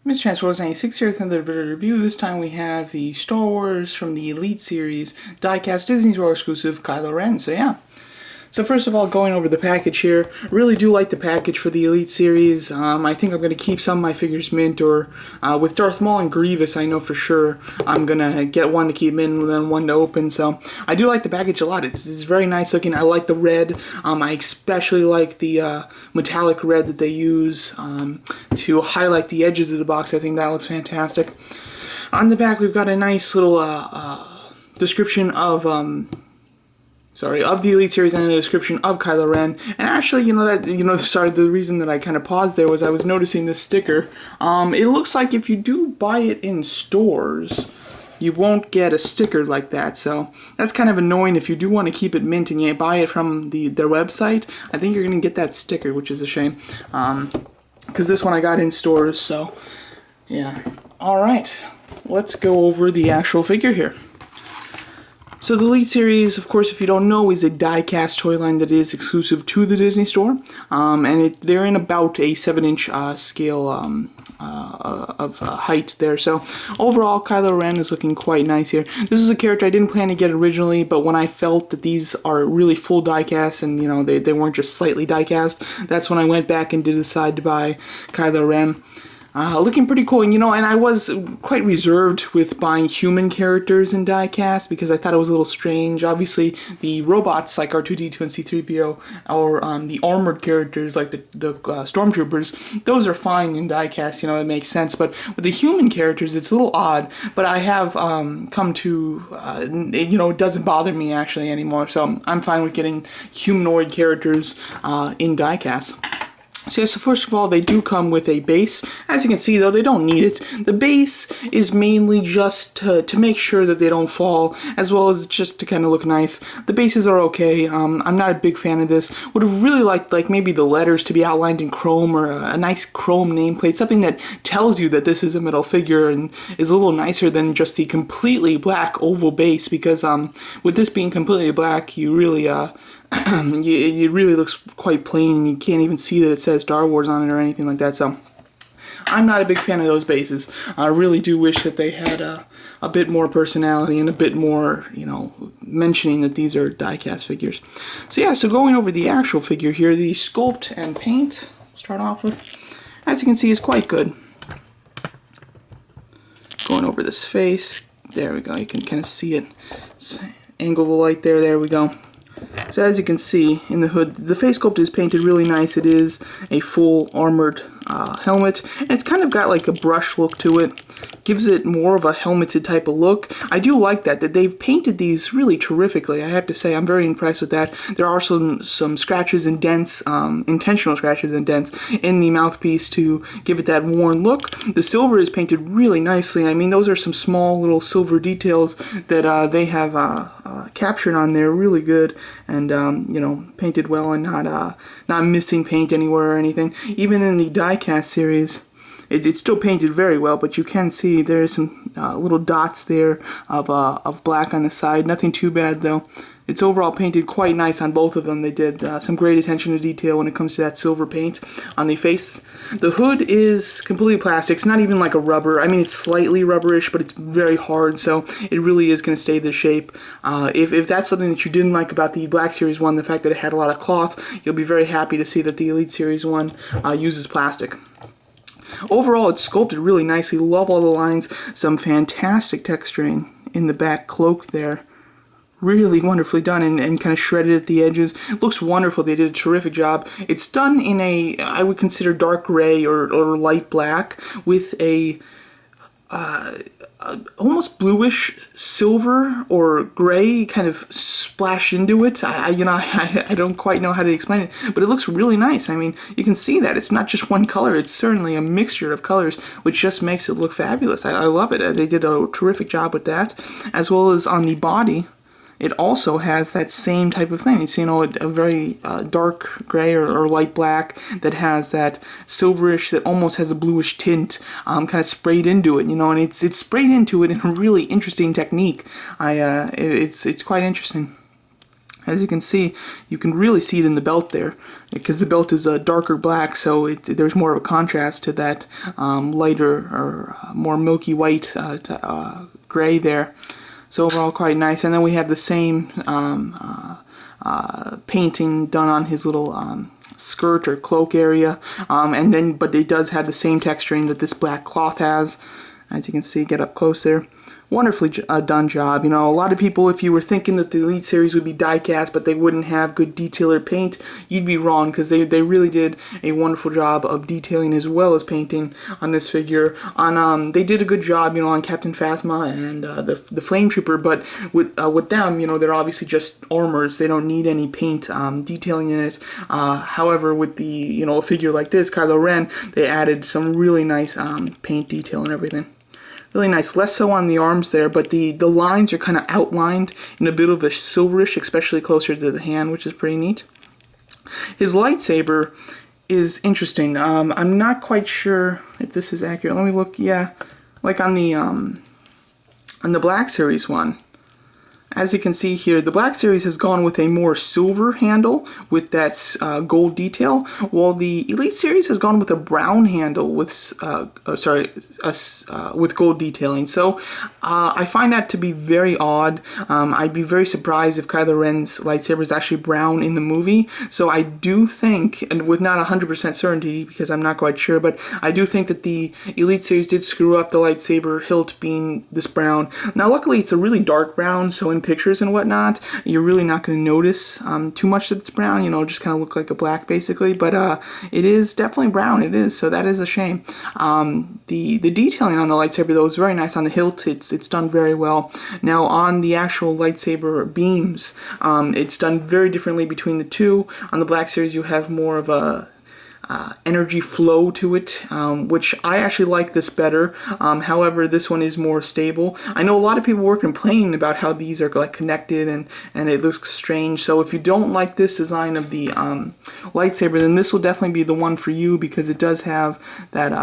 Mr. Transformers 96 here with another video review. This time we have the Star Wars from the Elite series diecast Disney Store exclusive Kylo Ren. So yeah. So first of all, going over the package here, really do like the package for the Elite series. I think I'm going to keep some of my figures mint, or with Darth Maul and Grievous, I know for sure I'm going to get one to keep mint and then one to open. So I do like the package a lot. It's very nice looking. I like the red. I especially like the metallic red that they use to highlight the edges of the box. I think that looks fantastic. On the back, we've got a nice little description of the Elite series and a description of Kylo Ren. And actually, the reason that I kind of paused there was I was noticing this sticker. It looks like if you do buy it in stores, you won't get a sticker like that. So that's kind of annoying. If you do want to keep it mint and you buy it from their website, I think you're going to get that sticker, which is a shame. Because this one I got in stores, so yeah. Alright, let's go over the actual figure here. So the Elite series, of course, if you don't know, is a die-cast toy line that is exclusive to the Disney Store, and they're in about a 7-inch scale of height there. So overall, Kylo Ren is looking quite nice here. This is a character I didn't plan to get originally, but when I felt that these are really full die-cast and they weren't just slightly die-cast, that's when I went back and did decide to buy Kylo Ren. Looking pretty cool, and I was quite reserved with buying human characters in diecast because I thought it was a little strange. Obviously, the robots like R2-D2 and C-3PO, or the armored characters like the stormtroopers, those are fine in diecast. It makes sense. But with the human characters, it's a little odd. But I have come to, it doesn't bother me actually anymore. So I'm fine with getting humanoid characters in diecast. So first of all, they do come with a base. As you can see, though, they don't need it. The base is mainly just to make sure that they don't fall, as well as just to kind of look nice. The bases are okay. I'm not a big fan of this. Would have really liked, maybe the letters to be outlined in chrome, or a nice chrome nameplate, something that tells you that this is a metal figure and is a little nicer than just the completely black oval base, because with this being completely black, you really it really looks quite plain, and you can't even see that it says Star Wars on it or anything like that. So I'm not a big fan of those bases. I really do wish that they had a bit more personality and a bit more, mentioning that these are die-cast figures. So yeah, so going over the actual figure here, the Sculpt and Paint, start off with, as you can see, is quite good. Going over this face, there we go, you can kind of see it. Let's angle the light there we go. So as you can see in the hood, the face sculpt is painted really nice. It is a full armored helmet, and it's kind of got like a brush look to it. Gives it more of a helmeted type of look. I do like that they've painted these really terrifically. I have to say, I'm very impressed with that. There are some scratches and dents, intentional scratches and dents in the mouthpiece to give it that worn look. The silver is painted really nicely. I mean, those are some small little silver details that they have captured on there, really good, and painted well, and not missing paint anywhere or anything. Even in the diecast series, it's still painted very well, but you can see there's some little dots there of black on the side. Nothing too bad though. It's overall painted quite nice on both of them. They did some great attention to detail when it comes to that silver paint on the face. The hood is completely plastic. It's not even like a rubber. I mean, it's slightly rubberish, but it's very hard, so it really is going to stay the shape. If that's something that you didn't like about the Black Series 1, the fact that it had a lot of cloth, you'll be very happy to see that the Elite Series 1 uses plastic. Overall, it's sculpted really nicely. Love all the lines. Some fantastic texturing in the back cloak there. Really wonderfully done, and kind of shredded at the edges. It looks wonderful. They did a terrific job. It's done in a, I would consider, dark gray or light black with a almost bluish silver or gray kind of splash into it. I don't quite know how to explain it, but it looks really nice. I mean, you can see that it's not just one color. It's certainly a mixture of colors, which just makes it look fabulous. I love it. They did a terrific job with that, as well as on the body. It also has that same type of thing. It's, a very dark gray or light black that has that silverish, that almost has a bluish tint kind of sprayed into it, and it's sprayed into it in a really interesting technique. It's quite interesting. As you can see, you can really see it in the belt there, because the belt is a darker black, so there's more of a contrast to that lighter or more milky white gray there. So overall quite nice. And then we have the same painting done on his little skirt or cloak area, but it does have the same texturing that this black cloth has. As you can see, get up close there. Wonderfully done job. You know, a lot of people, if you were thinking that the Elite series would be die-cast but they wouldn't have good detail or paint, you'd be wrong, because they really did a wonderful job of detailing as well as painting on this figure. They did a good job, you know, on Captain Phasma and the Flame Trooper, but with them, you know, they're obviously just armors. They don't need any paint detailing in it. However, with the, you know, a figure like this, Kylo Ren, they added some really nice paint detail and everything. Really nice, less so on the arms there, but the lines are kind of outlined in a bit of a silverish, especially closer to the hand, which is pretty neat. His lightsaber is interesting. I'm not quite sure if this is accurate. Let me look. Yeah, like on the Black Series one. As you can see here, the Black Series has gone with a more silver handle with that gold detail, while the Elite Series has gone with a brown handle with with gold detailing. So I find that to be very odd. I'd be very surprised if Kylo Ren's lightsaber is actually brown in the movie. So I do think, and with not 100% certainty because I'm not quite sure, but I do think that the Elite Series did screw up the lightsaber hilt being this brown. Now luckily it's a really dark brown, so in pictures and whatnot, you're really not going to notice too much that it's brown. You know, just kind of look like a black basically, but it is definitely brown. It is, so that is a shame. The detailing on the lightsaber though is very nice. On the hilt, it's done very well. Now on the actual lightsaber beams, it's done very differently between the two. On the Black Series, you have more of a energy flow to it, which I actually like this better. However, this one is more stable. I know a lot of people were complaining about how these are like connected and it looks strange. So if you don't like this design of the lightsaber, then this will definitely be the one for you, because it does have that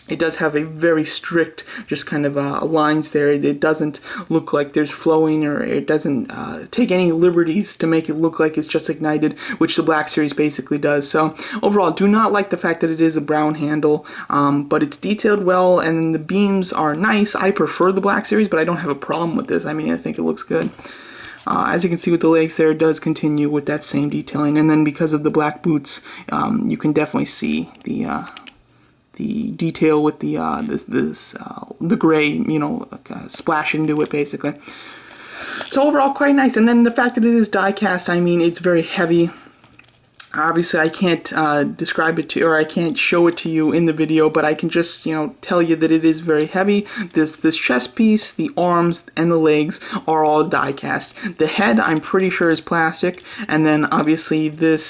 it does have a very strict just kind of lines there. It doesn't look like there's flowing, or it doesn't take any liberties to make it look like it's just ignited, which the Black Series basically does. So overall, do not like the fact that it is a brown handle, but it's detailed well, and the beams are nice. I prefer the Black Series, but I don't have a problem with this. I mean, I think it looks good. As you can see with the legs there, it does continue with that same detailing, and then because of the black boots, you can definitely see the detail with the the gray, you know, splash into it basically. So overall quite nice. And then the fact that it is die cast, I mean, it's very heavy. Obviously, I can't describe it to you, or I can't show it to you in the video, but I can just, you know, tell you that it is very heavy. This chest piece, the arms, and the legs are all die cast. The head, I'm pretty sure, is plastic, and then obviously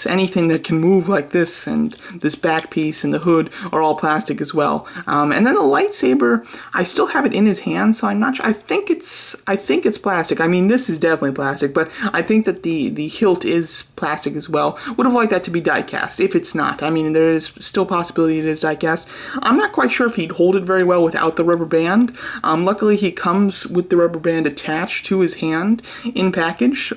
anything that can move like this, and this back piece and the hood are all plastic as well. And then the lightsaber, I still have it in his hand, so I'm not sure. I think it's plastic. I mean, this is definitely plastic, but I think that the hilt is plastic as well. Would have liked that to be die cast. If it's not, I mean, there is still a possibility it is die cast. I'm not quite sure if he'd hold it very well without the rubber band. Luckily, he comes with the rubber band attached to his hand in package.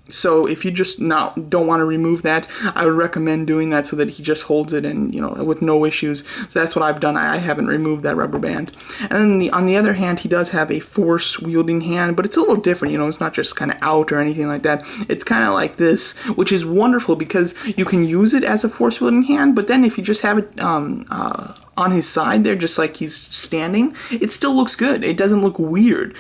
So if you just don't want to remove that, I would recommend doing that so that he just holds it, and, you know, with no issues. So that's what I've done. I haven't removed that rubber band. And then on the other hand, he does have a force wielding hand, but it's a little different. You know, it's not just kind of out or anything like that. It's kind of like this, which is wonderful because you can use it as a force wielding hand, but then if you just have it on his side there, just like he's standing, it still looks good. It doesn't look weird,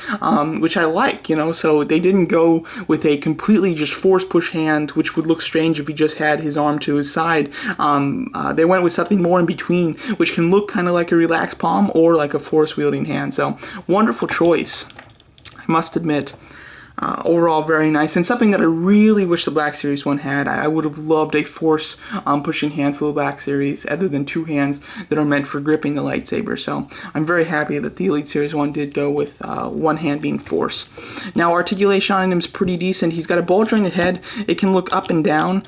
which I like, you know. So they didn't go with a completely just force push hand, which would look strange if he just had his arm to his side. They went with something more in between, which can look kind of like a relaxed palm or like a force wielding hand. So wonderful choice, I must admit. Overall very nice, and something that I really wish the Black Series one had. I would have loved a force pushing hand for the Black Series, other than two hands that are meant for gripping the lightsaber. So I'm very happy that the Elite Series one did go with one hand being force. Now articulation on him is pretty decent. He's got a ball jointed head. It can look up and down.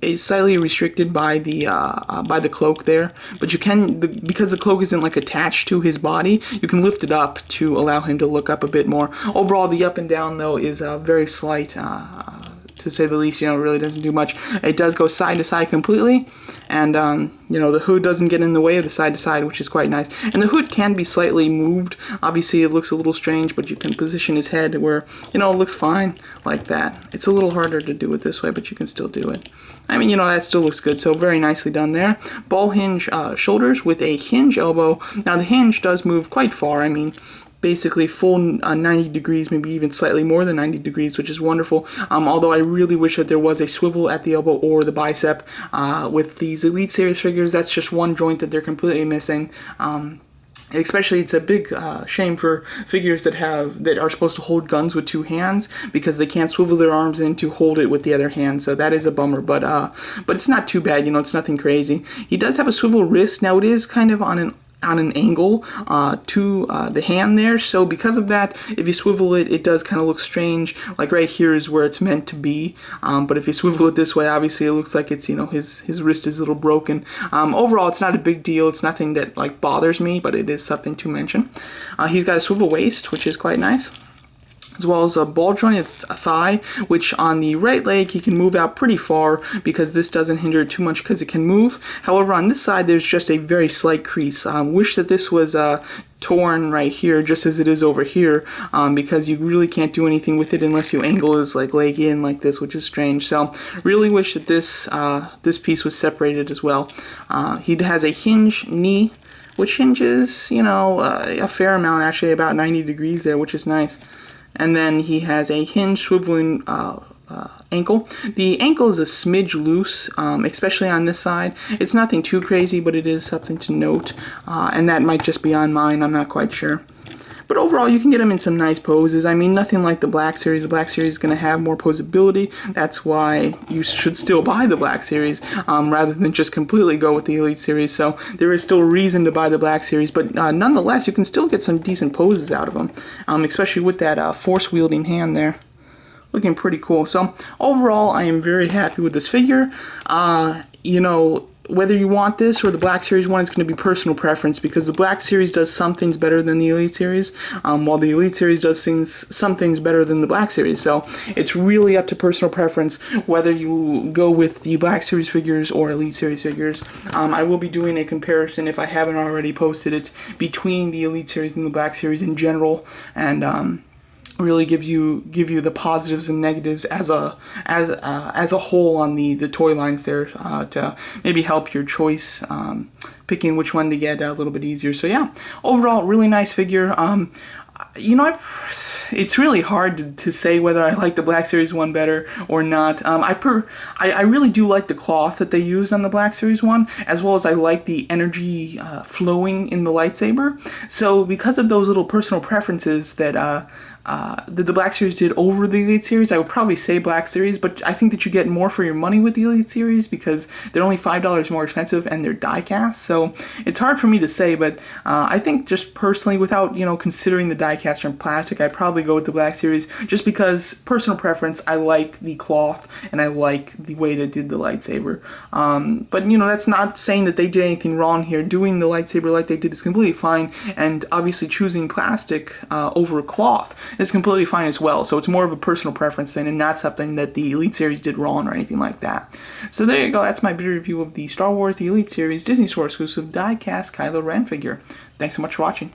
It's slightly restricted by the cloak there, but you can, because the cloak isn't like attached to his body, you can lift it up to allow him to look up a bit more. Overall, the up and down down though is very slight, to say the least. You know, it really doesn't do much. It does go side to side completely, and you know, the hood doesn't get in the way of the side to side, which is quite nice. And the hood can be slightly moved. Obviously, it looks a little strange, but you can position his head where, you know, it looks fine like that. It's a little harder to do it this way, but you can still do it. I mean, you know, that still looks good, so very nicely done there. Ball hinge shoulders with a hinge elbow. Now, the hinge does move quite far. I mean, basically full 90 degrees, maybe even slightly more than 90 degrees, which is wonderful. Although I really wish that there was a swivel at the elbow or the bicep. With these Elite Series figures, that's just one joint that they're completely missing. Especially, it's a big shame for figures that are supposed to hold guns with two hands, because they can't swivel their arms in to hold it with the other hand. So that is a bummer, but it's not too bad. You know, it's nothing crazy. He does have a swivel wrist. Now, it is kind of on an angle to the hand there, so because of that, if you swivel it, it does kind of look strange. Like right here is where it's meant to be, but if you swivel it this way, obviously it looks like it's, you know, his wrist is a little broken. Overall, it's not a big deal. It's nothing that like bothers me, but it is something to mention. He's got a swivel waist, which is quite nice, as well as a ball jointed thigh, which on the right leg he can move out pretty far, because this doesn't hinder it too much because it can move. However, on this side there's just a very slight crease. Wish that this was torn right here, just as it is over here, because you really can't do anything with it unless you angle his like leg in like this, which is strange. So really wish that this piece was separated as well. He has a hinge knee, which hinges, you know, a fair amount, actually about 90 degrees there, which is nice. And then he has a hinge swiveling ankle. The ankle is a smidge loose, especially on this side. It's nothing too crazy, but it is something to note. And that might just be on mine, I'm not quite sure. But overall, you can get him in some nice poses. I mean, nothing like the Black Series. The Black Series is going to have more posability. That's why you should still buy the Black Series, rather than just completely go with the Elite Series. So there is still reason to buy the Black Series, but nonetheless, you can still get some decent poses out of them, especially with that force-wielding hand there. Looking pretty cool. So overall, I am very happy with this figure. You know, whether you want this or the Black Series one, it's going to be personal preference, because the Black Series does some things better than the Elite Series, while the Elite Series does some things better than the Black Series. So it's really up to personal preference whether you go with the Black Series figures or Elite Series figures. I will be doing a comparison, if I haven't already posted it, between the Elite Series and the Black Series in general, and really give you the positives and negatives as a whole on the toy lines there, to maybe help your choice, picking which one to get a little bit easier. So yeah, overall, really nice figure. You know, it's really hard to say whether I like the Black Series one better or not. I really do like the cloth that they use on the Black Series one, as well as I like the energy flowing in the lightsaber. So because of those little personal preferences that the Black Series did over the Elite Series, I would probably say Black Series, but I think that you get more for your money with the Elite Series, because they're only $5 more expensive and they're die cast. So it's hard for me to say, but I think just personally, without, you know, considering the die cast from plastic, I'd probably go with the Black Series, just because personal preference, I like the cloth and I like the way they did the lightsaber. But you know, that's not saying that they did anything wrong here. Doing the lightsaber like they did is completely fine, and obviously choosing plastic over cloth is completely fine as well. So it's more of a personal preference thing, and not something that the Elite Series did wrong or anything like that. So there you go. That's my video review of the Star Wars The Elite Series Disney Store exclusive die-cast Kylo Ren figure. Thanks so much for watching.